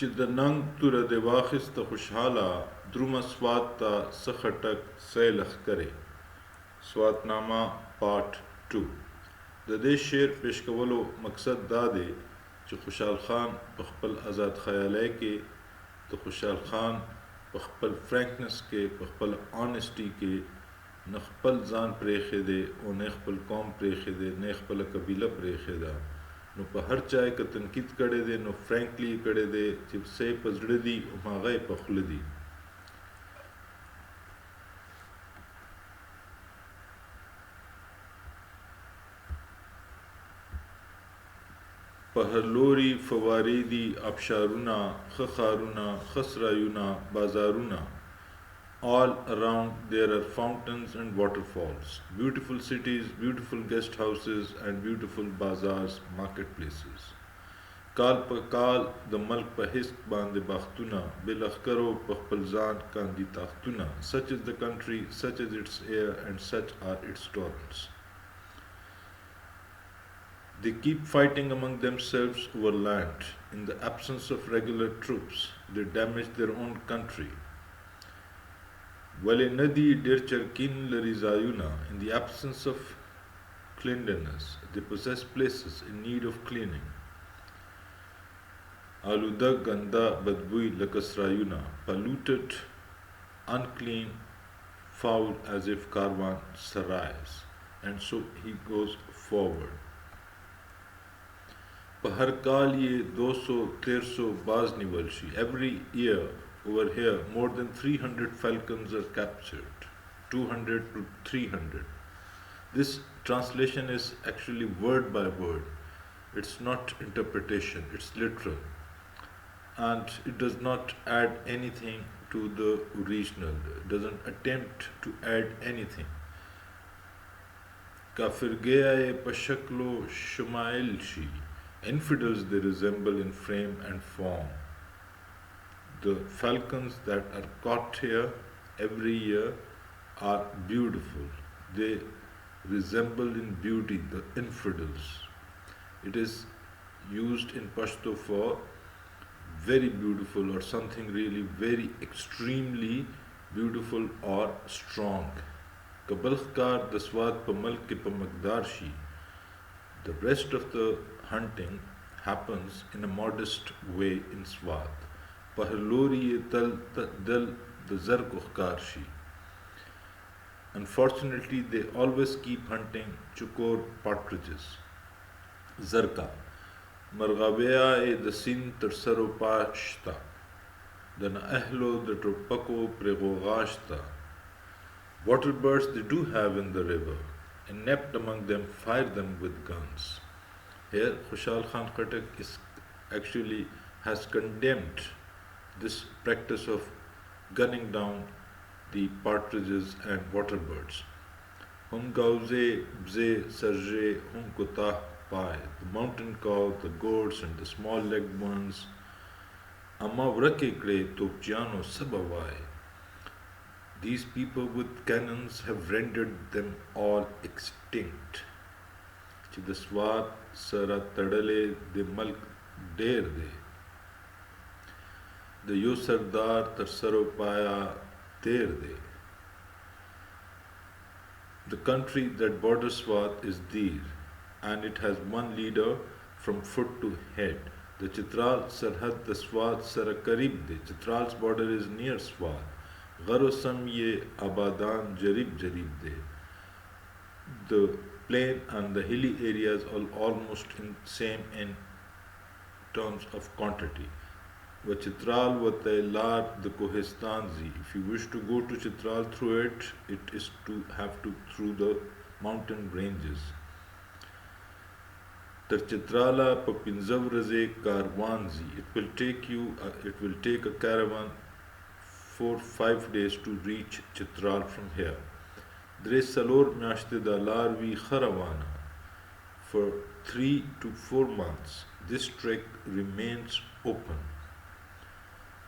چې د ننګ توره د واخیسته خوشحاله درومه سوات ته څه خټک سی لښکرې. سوات نامه پارت 2. د دې شعر پیش کولو مقصد دا دی چې خوشحال خان په خپل آزاد خیالۍ کې د خوشحال خان په خپل فرینکنس کې په خپل آنسټي کې نه خپل ځان پرېښی دی او نه خپل قوم پرېښی دی نه خپله قبیله پرېښې ده. نو په هر چا یې که تنقید کړی دی نو فرینکلی یې کړی دی چې څه یې په زړه دي هماغه یې په خوله دي. په هر لوري فوارې دي آبشارونه ښه ښارونه ښه سرایونه بازارونه. All around there are fountains and waterfalls, beautiful cities, beautiful guest houses and beautiful bazaars, marketplaces. کال په کال د ملک په حسک باندې باختونه بلخکرو په خپل ځان کاندي تاختونه. Such is the country, such is its air and such are its torrents. They keep fighting among themselves over land. In the absence of regular troops, they damage their own country. Wale nadi der charkin lari zayuna. In the absence of cleanliness, they possess places in need of cleaning. Aluda ganda badbui lakasrayuna. Polluted, unclean, foul as if karwan sarais. And so he goes forward. په هر کال یې 200-300 باز نیول شي. Every year over here more than 300 falcons are captured, 200 to 300. This translation is actually word by word. It's not interpretation, it's literal. And it does not add anything to the original. It doesn't attempt to add anything. Kafir gaya ye pashaklo shumail shi. Infidels they resemble in frame and form. The falcons that are caught here every year are beautiful. They resemble in beauty the infidels. It is used in Pashto for very beautiful or something really very extremely beautiful or strong. Kabalkhkar the Swat pa mulk ke pa maqdar shi. The rest of the hunting happens in a modest way in Swat. Pahlori tal dal the zarkukhkar shi. Unfortunately, they always keep hunting chukor partridges. Zarka. Margabea e the sin tersaro pashta. Then ahlo the tropako pregogashta. Water birds they do have in the river. Inept among them fire them with guns. Here Khushal Khan Khattak actually has condemned this practice of gunning down the partridges and water birds. Hum gauze bze sarje hum kutah pai. The mountain cow, the goats and the small-legged ones. Amma vrake kre topjiano sabawai. These people with cannons have rendered them all extinct. Che the Swat sara tadale de malk der de. The yo sardar tar saro paya ter de. The country that borders Swat is Dir, and it has one leader from foot to head. The Chitral Sarhad the Swat sara karib de. Chitral's border is near Swat. Gharosam ye abadan jarib jarib de. The plain and the hilly areas are almost same in terms of quantity. Wa Chitral wa Tailar the Kohistanzi. If you wish to go to Chitral through it, it is to have to through the mountain ranges. Tar Chitrala pa Pinzavraze Karwanzi. It will take a caravan 4-5 days to reach Chitral from here. Dre Salor Myashte da Larvi Kharavana. For 3 to 4 months, this trek remains open.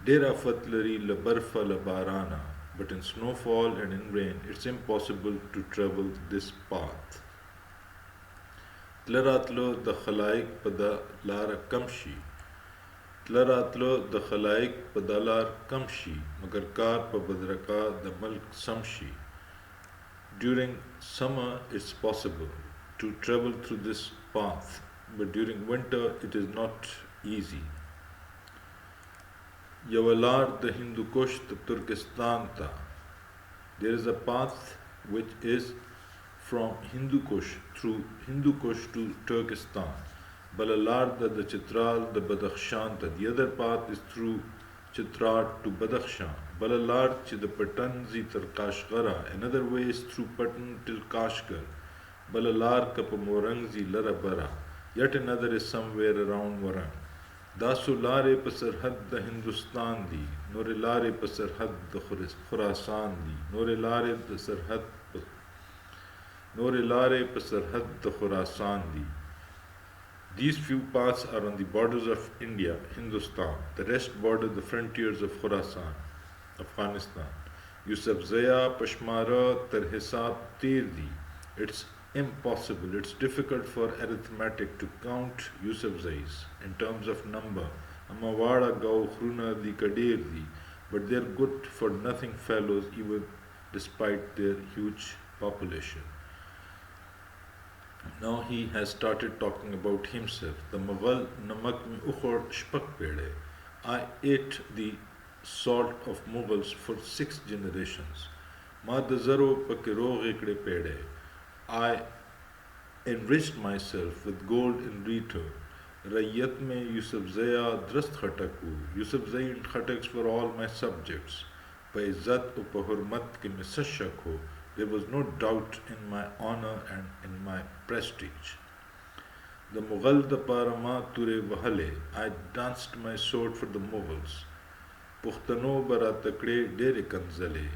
Dera Fatlari la Barfa la Barana. But in snowfall and in rain, it's impossible to travel this path. Tlaratlo the Khalaik pada Lara Kamshi. تلراتلو د خلائق په دلار کم شي مگر کار په بدرکا د ملک سم شي. During summer it's possible to travel through this path, but during winter it is not easy. یوه لار د هندوکش د ترکستان ته. There is a path which is from through Hindukush to Turkestan. بله لار د چترال د بدخشان ته. The other path is through Chitral to Badakhshan. بله لار چې د پټن ځي تر کاشغره. Another way is through Patan till Kashgar. بله لار که په مورنګ ځي لره بره. Yet another is somewhere around Warang. دا څو لارې په سرحد د هندوستان دي. نورې لارې په سرحد د خراسان دي. نورې لارې په سرحد د خراسان دي. These few paths are on the borders of India, Hindustan. The rest border the frontiers of Khorasan, Afghanistan. Yusufzaya, Peshmara, Tarhisab, Tirdi. It's impossible, it's difficult for arithmetic to count Yusufzais in terms of number. Amawada, Gau, Khruna, the Kadirdi. But they're good for nothing fellows even despite their huge population. Now he has started talking about himself. The Mughal namak mein ukhod shpak pede. I ate the salt of Mughals for 6 generations. Ma dazaro pakirog ekde pede. I enriched myself with gold in return. Rayyat mein Yusufzaya drast Khattaku. Yusufzai and Khattaks were all my subjects. Pa izzat u pa hurmat ke mein sashak ho. There was no doubt in my honor and in my prestige. The Mughal da parama ture wahale. I danced my sword for the Mughals. Pukhtano bara takde dere kanzale.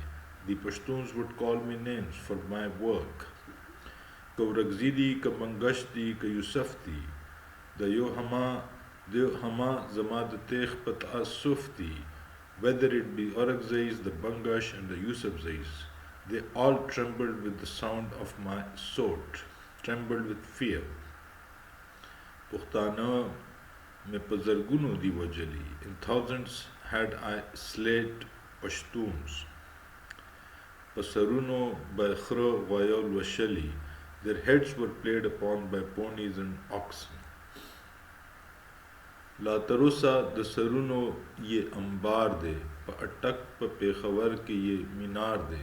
The Pashtuns would call me names for my work. Ka Uragzidi, ka Mangashti, ka Yusufti. Da yo hama zama da tekh pat asufti. Whether it be Aurangzais, the Bangash and the Yusufzais. They all trembled with the sound of my sword, trembled with fear. Pukhtana mein pazarguno di wajali. In thousands had I slayed Pashtuns. Pasaruno by khro wayol washali. Their heads were played upon by ponies and oxen. La tarusa the saruno ye ambar de. Pa atak pa Peshawar ke ye minar de.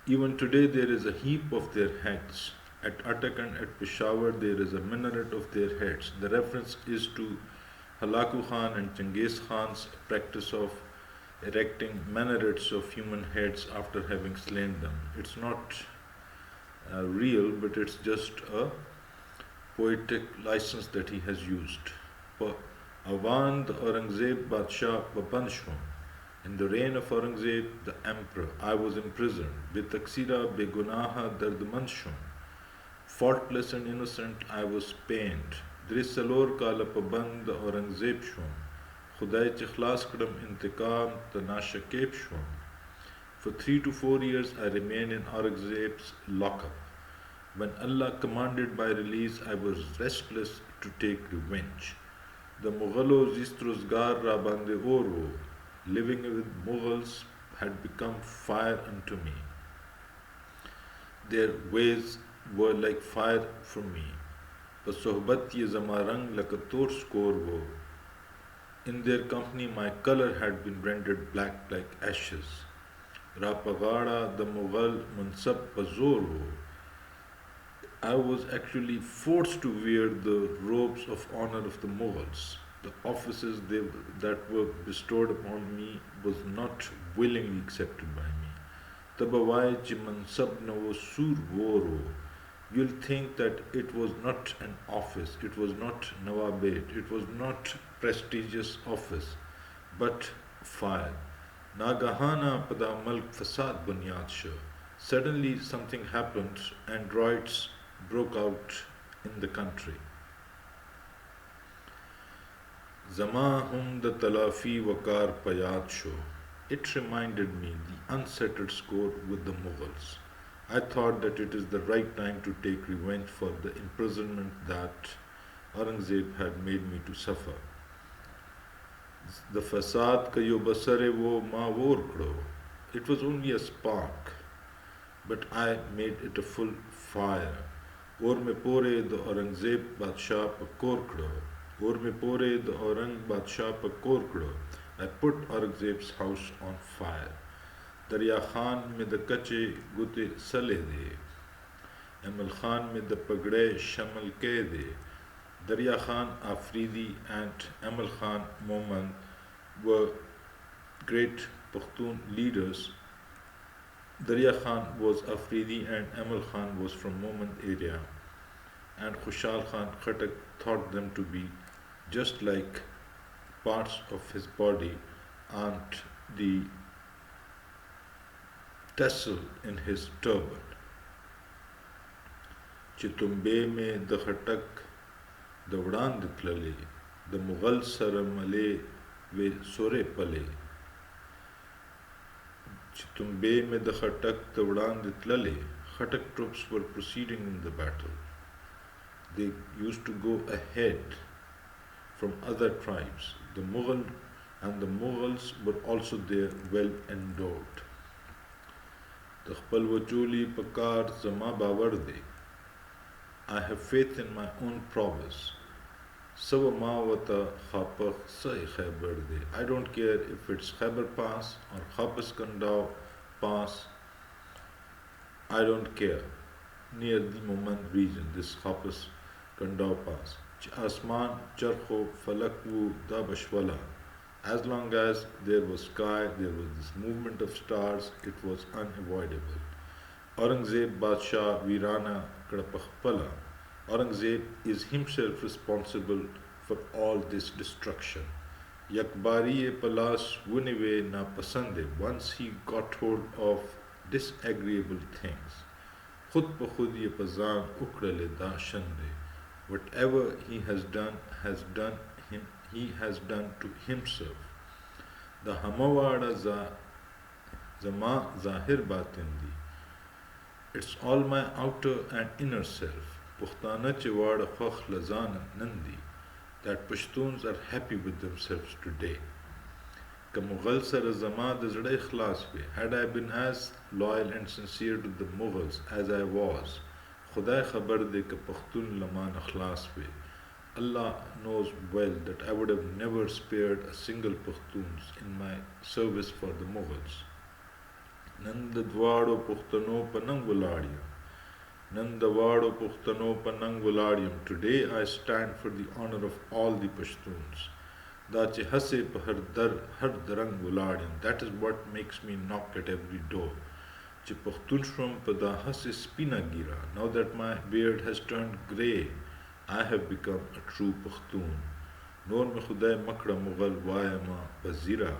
Even today there is a heap of their heads. At Attak and at Peshawar there is a minaret of their heads. The reference is to Halaku Khan and Genghis Khan's practice of erecting minarets of human heads after having slain them. It's not real, but it's just a poetic license that he has used. Awan the Aurangzeb Badshah Babanshwam. In the reign of Aurangzeb, the emperor, I was imprisoned. Bitaksira begunaha dardmanshum. Faultless and innocent, I was pained. Drisalor kala paband Aurangzeb shum. Khudai chikhlas kadam intikam tanashakeb shum. For 3 to 4 years, I remained in Aurangzeb's lockup. When Allah commanded my release, I was restless to take revenge. The Mughalo zistruzgar rabande oro. Living with Mughals had become fire unto me. Their ways were like fire for me. But sohbat ye zamarang lakator skor wo. In their company my color had been rendered black like ashes. Rapagada the Mughal mansab pazor wo. I was actually forced to wear the robes of honor of the Mughals. The offices that were bestowed upon me was not willingly accepted by me. Tabawai chimansab na wo sur voro. You'll think that it was not an office, it was not nawabate, it was not prestigious office, but fire. Nagahana pada malk fasad bunyad sha. Suddenly something happened and riots broke out in the country. Zama hum da talafi wakar payat sho. It reminded me the unsettled score with the Mughals. I thought that it is the right time to take revenge for the imprisonment that Aurangzeb had made me to suffer. The fasad ka yo basare wo ma vorkdo. It was only a spark, but I made it a full fire. Or me pore the Aurangzeb Badshah pa korkdo. Or me pore the Aurang Badshah pa korkdo. I put Aurangzeb's house on fire. Darya Khan me the kache gute saleh de. Amal Khan me the pagde shamal ke de. Darya Khan Afridi and Amal Khan Moman were great Pakhtun leaders. Darya Khan was Afridi and Amal Khan was from Momand area, and Khushal Khan Khattak thought them to be just like parts of his body and the tassel in his turban. Chitumbe में द खटक दौड़ान दितलले द मुगल सरमले वे सोरे पले Chitumbe में द खटक दौड़ान दितलले Khattak troops were proceeding in the battle. They used to go ahead from other tribes. The Mughals were also there, well endowed. The khpal wachuli pakar zama bawarde. I have faith in my own prowess. Savamawata Khapach Sai Khyber de. I don't care if it's Khyber Pass or Khapas Kandao Pass. I don't care. Near the Momand region, this Khapas Kandao Pass. Asman Charkho Falakwu Dabashwala. As long as there was sky, there was this movement of stars, it was unavoidable. Aurangzeb Badshah Virana Kadapakhpala. Aurangzeb is himself responsible for all this destruction. Yakbari Palas Wunive na Pasande. Once he got hold of disagreeable things. Khud pa khud ye pazan ukrale da shande. Whatever he has done he has done to himself. The Hamawada Zama Zahir Batindi. It's all my outer and inner self. Pukhtana Chewada Khakh Lazan Nandi. That Pashtuns are happy with themselves today. Ka Mughal Sar Zama Dazda Ikhlas be. Had I been as loyal and sincere to the Mughals as I was, Khuday khabar de ka Pakhtun Laman Ikhlas be. Allah knows well that I would have never spared a single Pakhtuns in my service for the Mughals. Nandadwado Pukhtano Panang Vuladium. Nandawado Pukhtano Panang Vuladium. Today I stand for the honor of all the Pashtuns. Dache Hase Pahar Har Darang Vuladium. That is what makes me knock at every door. Che Pakhtunshram Pada Hase Spina Gira. Now that my beard has turned grey, I have become a true Pakhtun. Nor me Khuday Makra Mughal Vayama Pazira.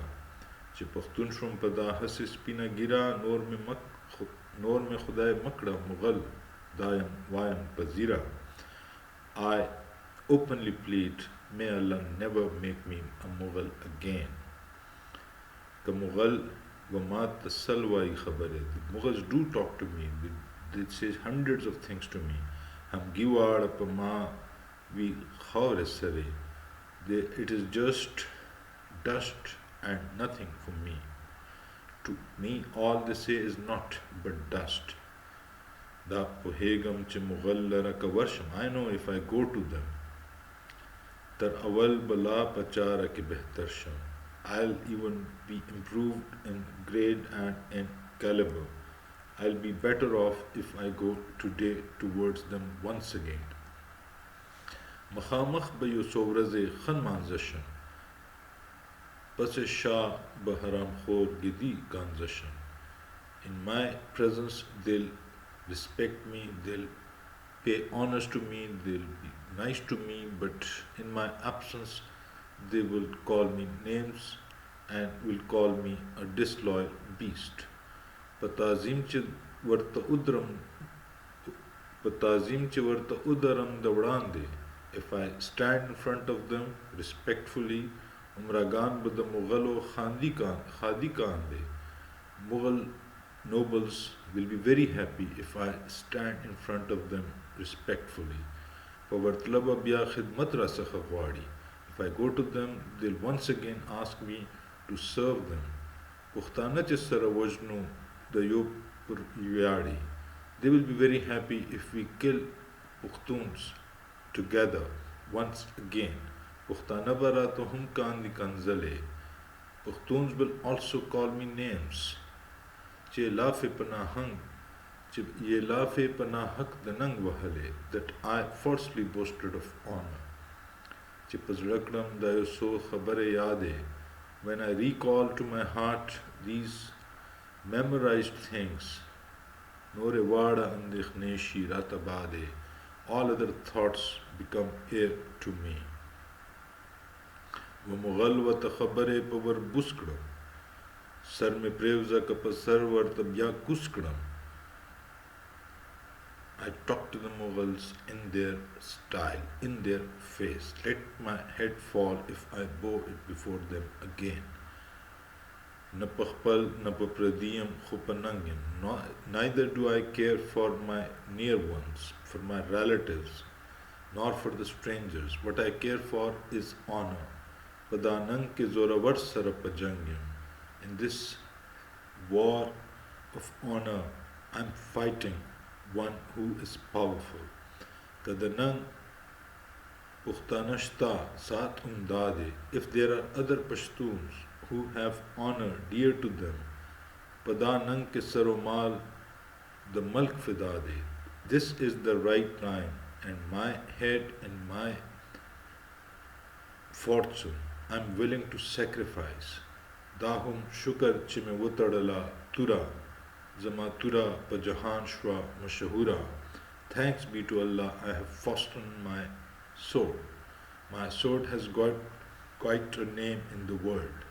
Che Pakhtunshram Pada Hase Spina Gira. Nor me Khuday Makra Mughal Vayam Pazira. I openly plead, may Allah never make me a Mughal again. The Mughal Wamat the Salwai Khabare. The Mughals do talk to me. They say hundreds of things to me. Ham Giwad Pama Vi Khawre Sare. It is just dust and nothing for me. To me, all they say is not but dust. Da Pohegam Che Mughallara Kavarsham. I know if I go to them, Tar Awal Bala Pachara Ke Behtarsham. I'll even be improved in grade and in caliber. I'll be better off if I go today towards them once again. Makhamakh bayo sovraze khan manzashan. Pase Shah Baharam Khor Gidi Ganzashan. In my presence, they'll respect me, they'll pay honors to me, they'll be nice to me, but in my absence, they will call me names and will call me a disloyal beast. Patazim che varta udaram davdande. If I stand in front of them respectfully, Umragan bada Mughalo khadi kande. Mughal nobles will be very happy if I stand in front of them respectfully. Pavartlaba bya khidmat rasakha gwadi. If I go to them, they'll once again ask me to serve them. Puhtana chisara wajnu the yopur yadi. They will be very happy if we kill Pukhtuns together once again. Pukhtana bara to hum kandi kanzale. Pukhtuns will also call me names. Che lafe panahang, che ye lafe panahak danang wahale, that I falsely boasted of honor. Che pazrakram dayo so khabare yade. When I recall to my heart these memorized things, no rewada andikhneshi ratabade, all other thoughts become air to me. ومغلوة خبره پور بسکڑم سر میں پریوزا کپا سرور تب یا کسکڑم. I talk to the Mughals in their style, in their face. Let my head fall if I bow it before them again. Napakpal napapradiyam khupanangim. Neither do I care for my near ones, for my relatives, nor for the strangers. What I care for is honor. Padanang ke zoravar sarapajangim. In this war of honor, I am fighting one who is powerful. Kadanang Pukhtanashta Sat Umdade. If there are other Pashtuns who have honor dear to them, Padanang ke saromal the Malk Fidade. This is the right time, and my head and my fortune I am willing to sacrifice. Dahum shukar chime wutadala tura. Zamatura Pajahan Shwa Mashahura. Thanks be to Allah, I have fastened my sword. My sword has got quite a name in the world.